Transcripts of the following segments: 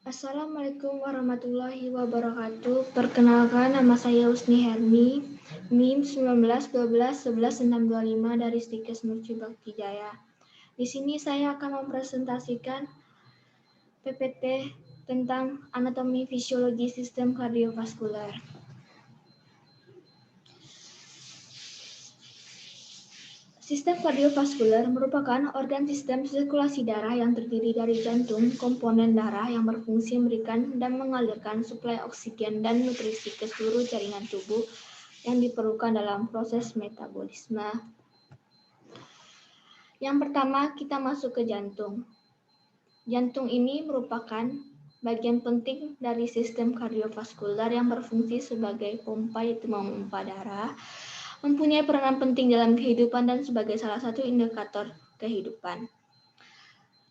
Assalamualaikum warahmatullahi wabarakatuh. Perkenalkan, nama saya Usni Hermi, NIM 1912112625 dari Stikes Mercu Bakti Jaya. Di sini saya akan mempresentasikan PPT tentang anatomi fisiologi sistem kardiovaskular. Sistem kardiovaskular merupakan organ sistem sirkulasi darah yang terdiri dari jantung, komponen darah yang berfungsi memberikan dan mengalirkan suplai oksigen dan nutrisi ke seluruh jaringan tubuh yang diperlukan dalam proses metabolisme. Yang pertama, kita masuk ke jantung. Jantung ini merupakan bagian penting dari sistem kardiovaskular yang berfungsi sebagai pompa, yaitu memompa darah, mempunyai peranan penting dalam kehidupan dan sebagai salah satu indikator kehidupan.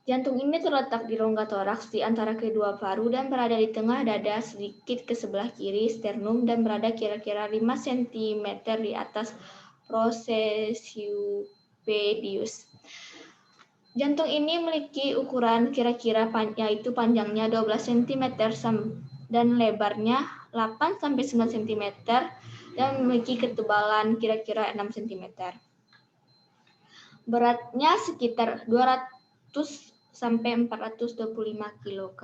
Jantung ini terletak di rongga toraks di antara kedua paru dan berada di tengah dada sedikit ke sebelah kiri sternum dan berada kira-kira 5 cm di atas processus. Jantung ini memiliki ukuran kira-kira yaitu panjangnya 12 cm dan lebarnya 8-9 cm dan memiliki ketebalan kira-kira 6 cm. Beratnya sekitar 200-425 kg.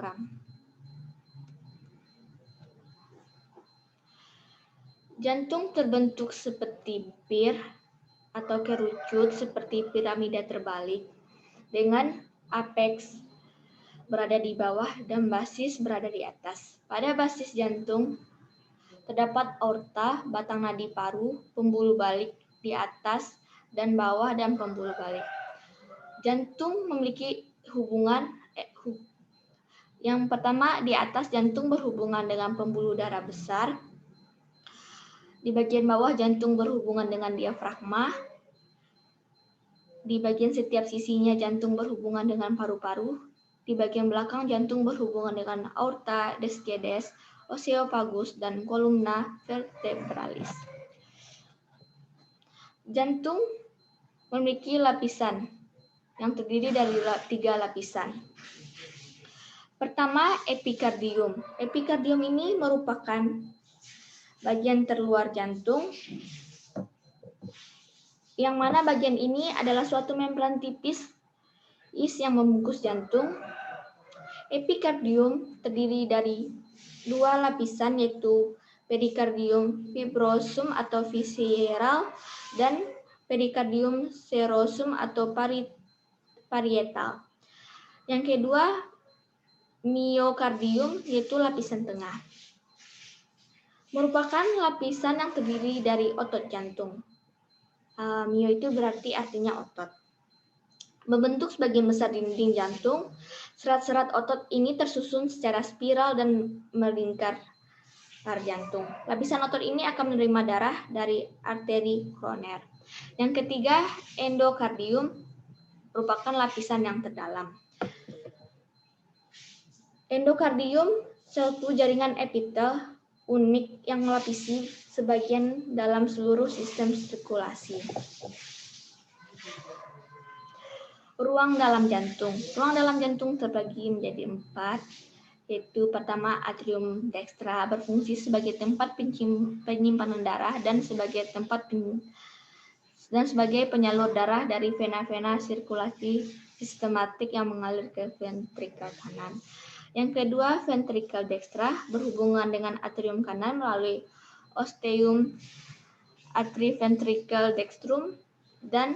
Jantung terbentuk seperti bir atau kerucut seperti piramida terbalik dengan apeks berada di bawah dan basis berada di atas. Pada basis jantung terdapat aorta, batang nadi paru, pembuluh balik di atas dan bawah dan pembuluh balik. Jantung memiliki hubungan yang pertama di atas jantung berhubungan dengan pembuluh darah besar. Di bagian bawah jantung berhubungan dengan diafragma. Di bagian setiap sisinya jantung berhubungan dengan paru-paru. Di bagian belakang jantung berhubungan dengan aorta, descedes, oesophagus, dan kolumna vertebralis. Jantung memiliki lapisan yang terdiri dari 3 lapisan. Pertama, epikardium. Epikardium ini merupakan bagian terluar jantung, yang mana bagian ini adalah suatu membran tipis yang membungkus jantung. Epikardium terdiri dari 2 lapisan, yaitu perikardium fibrosum atau visceral dan perikardium serosum atau parietal. Yang kedua, miokardium, yaitu lapisan tengah. Merupakan lapisan yang terdiri dari otot jantung. Mio itu berarti artinya otot. Membentuk sebagian besar dinding jantung, serat-serat otot ini tersusun secara spiral dan melingkar jantung. Lapisan otot ini akan menerima darah dari arteri koroner. Yang ketiga, endokardium merupakan lapisan yang terdalam. Endokardium suatu jaringan epitel unik yang melapisi sebagian dalam seluruh sistem sirkulasi. Ruang dalam jantung. Ruang dalam jantung terbagi menjadi 4, yaitu pertama atrium dextra berfungsi sebagai tempat penyimpanan darah dan sebagai penyalur darah dari vena-vena sirkulasi sistematik yang mengalir ke ventrikel kanan. Yang kedua, ventricle dextra berhubungan dengan atrium kanan melalui ostium atrioventricle dextrum dan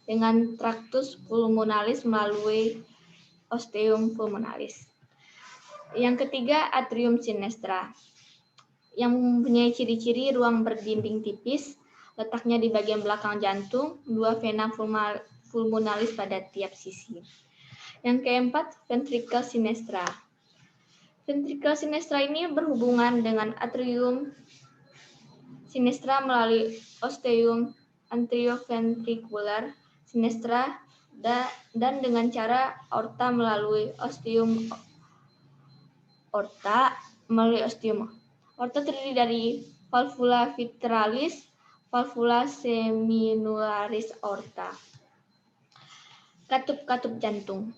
dengan tractus pulmonalis melalui ostium pulmonalis. Yang ketiga, atrium sinistra yang mempunyai ciri-ciri ruang berdinding tipis, letaknya di bagian belakang jantung, 2 vena pulmonalis pada tiap sisi. Yang keempat, ventricle sinistra. Ventricle sinistra ini berhubungan dengan atrium sinistra melalui ostium anterioventricular sinistra dan dengan cara aorta melalui ostium aorta. Aorta terdiri dari valvula vitralis, valvula seminularis aorta. Katup-katup jantung.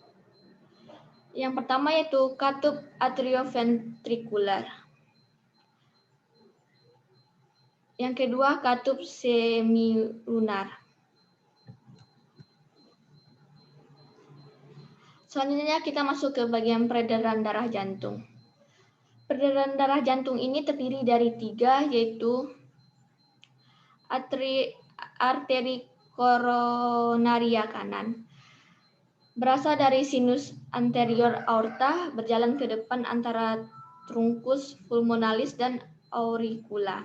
Yang pertama yaitu katup atrioventrikular. Yang kedua katup semilunar. Selanjutnya kita masuk ke bagian peredaran darah jantung. Peredaran darah jantung ini terdiri dari 3, yaitu arteri koronaria kanan. Berasal dari sinus anterior aorta, berjalan ke depan antara truncus pulmonalis dan auricula.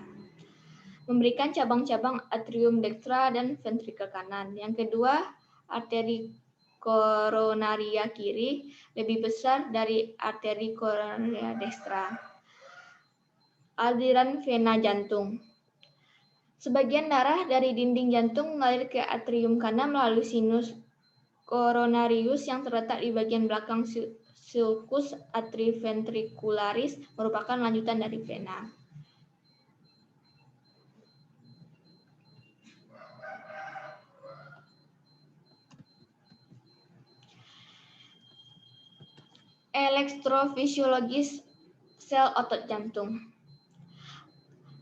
Memberikan cabang-cabang atrium dextra dan ventrikel kanan. Yang kedua, arteri koronaria kiri lebih besar dari arteri koronaria dextra. Aliran vena jantung. Sebagian darah dari dinding jantung mengalir ke atrium kanan melalui sinus coronarius yang terletak di bagian belakang sulcus atrioventricularis, merupakan lanjutan dari vena. Elektrofisiologis sel otot jantung.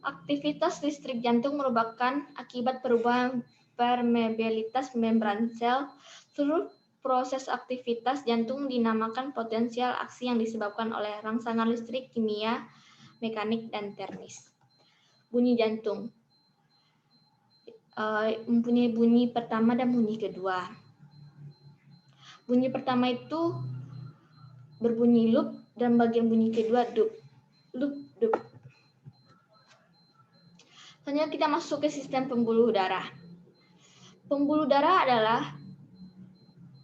Aktivitas listrik jantung merupakan akibat perubahan permeabilitas membran sel. Seluruh proses aktivitas jantung dinamakan potensial aksi yang disebabkan oleh rangsangan listrik, kimia, mekanik, dan termis. Bunyi jantung mempunyai bunyi pertama dan bunyi kedua. Bunyi pertama itu berbunyi loop dan bagian bunyi kedua dup. Loop, dup. Selanjutnya kita masuk ke sistem pembuluh darah. Pembuluh darah adalah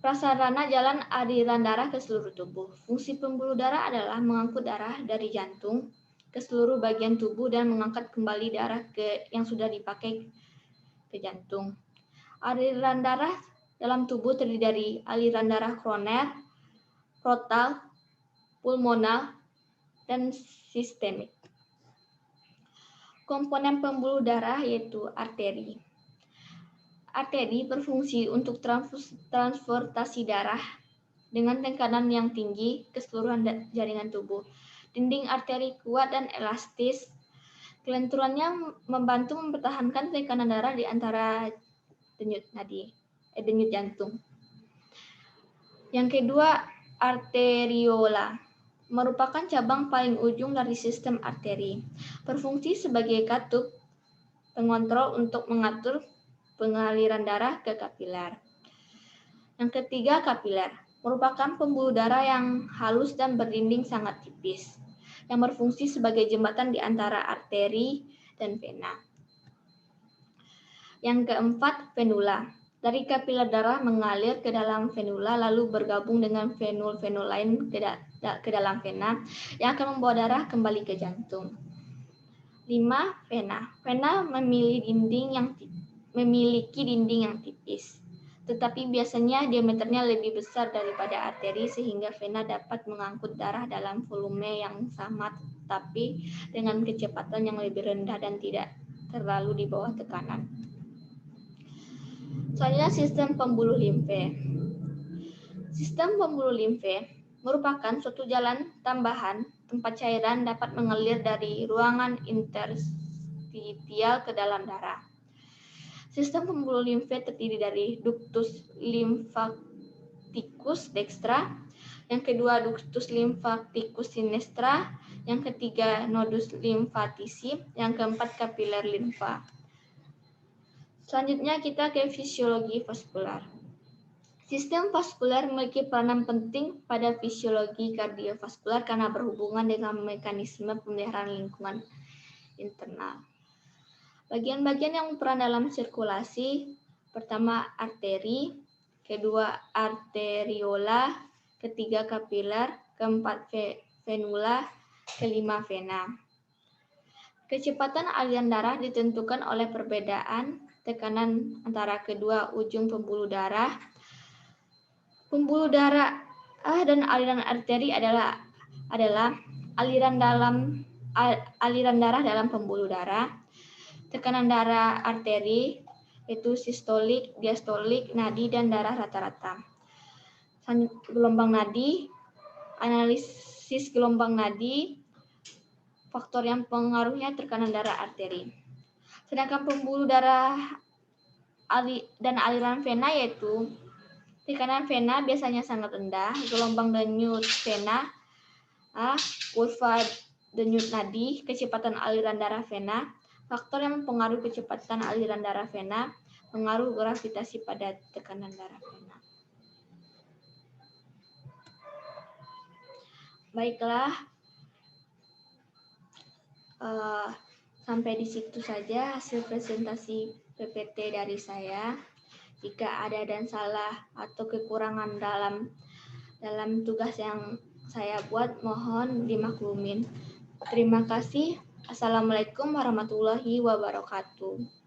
prasarana jalan aliran darah ke seluruh tubuh. Fungsi pembuluh darah adalah mengangkut darah dari jantung ke seluruh bagian tubuh dan mengangkat kembali darah yang sudah dipakai ke jantung. Aliran darah dalam tubuh terdiri dari aliran darah koroner, portal, pulmonal, dan sistemik. Komponen pembuluh darah yaitu arteri. Arteri berfungsi untuk transportasi darah dengan tekanan yang tinggi ke seluruh jaringan tubuh. Dinding arteri kuat dan elastis. Kelenturannya membantu mempertahankan tekanan darah di antara denyut jantung. Yang kedua, arteriola. Merupakan cabang paling ujung dari sistem arteri. Berfungsi sebagai katup pengontrol untuk mengatur pengaliran darah ke kapiler. Yang ketiga, kapiler. Merupakan pembuluh darah yang halus dan berdinding sangat tipis, yang berfungsi sebagai jembatan di antara arteri dan vena. Yang keempat, venula. Dari kapiler darah mengalir ke dalam venula lalu bergabung dengan venul-venul lain ke dalam vena yang akan membawa darah kembali ke jantung. 5. Vena. Vena memiliki dinding yang tipis, tetapi biasanya diameternya lebih besar daripada arteri sehingga vena dapat mengangkut darah dalam volume yang sama tetapi dengan kecepatan yang lebih rendah dan tidak terlalu di bawah tekanan. Selanjutnya, sistem pembuluh limfe. Sistem pembuluh limfe merupakan suatu jalan tambahan tempat cairan dapat mengalir dari ruangan interstitial ke dalam darah. Sistem pembuluh limfe terdiri dari ductus lymphaticus dextra, yang kedua ductus lymphaticus sinistra, yang ketiga nodus lymphatici, yang keempat kapiler limfa. Selanjutnya kita ke fisiologi vaskular. Sistem vaskular memiliki peranan penting pada fisiologi kardiovaskular karena berhubungan dengan mekanisme pemeliharaan lingkungan internal. Bagian-bagian yang berperan dalam sirkulasi, pertama arteri, kedua arteriola, ketiga kapiler, keempat venula, kelima vena. Kecepatan aliran darah ditentukan oleh perbedaan tekanan antara kedua ujung pembuluh darah. Pembuluh darah dan aliran arteri adalah aliran darah dalam pembuluh darah. Tekanan darah arteri yaitu sistolik, diastolik, nadi, dan darah rata-rata. Gelombang nadi analisis gelombang nadi, faktor yang pengaruhnya tekanan darah arteri. Sedangkan pembuluh darah dan aliran vena yaitu tekanan vena biasanya sangat rendah, gelombang denyut vena, kurva denyut nadi, kecepatan aliran darah vena. Faktor yang mempengaruhi kecepatan aliran darah vena, pengaruh gravitasi pada tekanan darah vena. Baiklah, sampai di situ saja hasil presentasi PPT dari saya. Jika ada dan salah atau kekurangan dalam tugas yang saya buat, mohon dimaklumin. Terima kasih. Assalamualaikum warahmatullahi wabarakatuh.